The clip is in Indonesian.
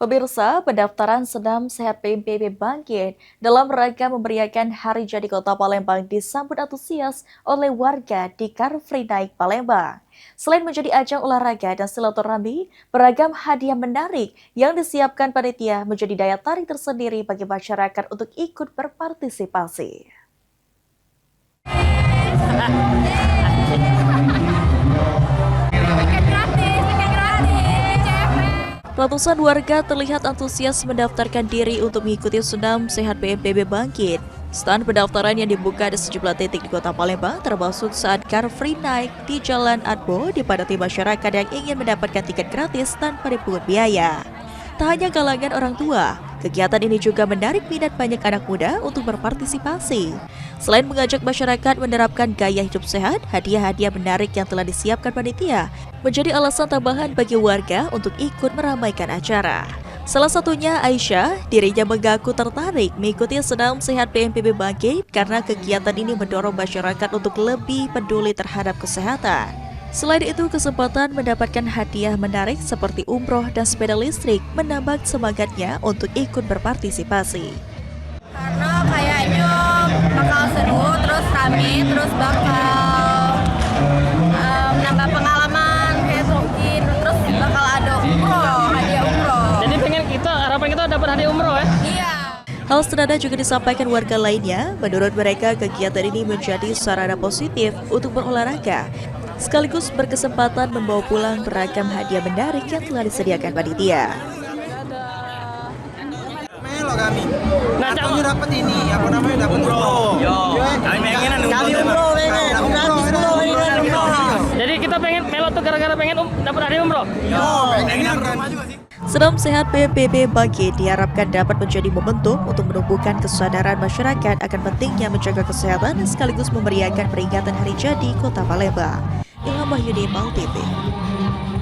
Pemirsa, pendaftaran Senam Sehat PMPB bangkit dalam rangka memeriahkan Hari Jadi Kota Palembang disambut antusias oleh warga di Car Free Night Palembang. Selain menjadi ajang olahraga dan silaturahmi, beragam hadiah menarik yang disiapkan panitia menjadi daya tarik tersendiri bagi masyarakat untuk ikut berpartisipasi. Ratusan warga terlihat antusias mendaftarkan diri untuk mengikuti Senam Sehat PMPB Bangkit. Stand pendaftaran yang dibuka di sejumlah titik di Kota Palembang, termasuk saat Car Free Night di Jalan Adbo dipadati masyarakat yang ingin mendapatkan tiket gratis tanpa dipungut biaya. Tak hanya kalangan orang tua, kegiatan ini juga menarik minat banyak anak muda untuk berpartisipasi. Selain mengajak masyarakat menerapkan gaya hidup sehat, hadiah-hadiah menarik yang telah disiapkan panitia menjadi alasan tambahan bagi warga untuk ikut meramaikan acara. Salah satunya Aisyah, dirinya mengaku tertarik mengikuti Senam Sehat PMPB Bangkit karena kegiatan ini mendorong masyarakat untuk lebih peduli terhadap kesehatan. Selain itu, kesempatan mendapatkan hadiah menarik seperti umroh dan sepeda listrik menambah semangatnya untuk ikut berpartisipasi. Karena kayaknya bakal seru, terus rame, terus bakal menambah pengalaman kayak mungkin, terus bakal ada umroh, hadiah umroh. Jadi harapan kita dapat hadiah umroh ya? Iya. Hal senada juga disampaikan warga lainnya. Menurut mereka, kegiatan ini menjadi sarana positif untuk berolahraga, sekaligus berkesempatan membawa pulang beragam hadiah menarik yang telah disediakan panitia. Melo kami. Nah, Aku dapat ini, apa namanya, dapat umroh. Kami pengen umroh. jadi kita pengen melo tuh gara-gara pengen dapat hadiah umroh. Senam Sehat PMPB Bangkit diharapkan dapat menjadi momentum untuk menumbuhkan kesadaran masyarakat akan pentingnya menjaga kesehatan sekaligus memeriahkan peringatan Hari Jadi Kota Palembang. Ilham Wahyudi, MAU TV.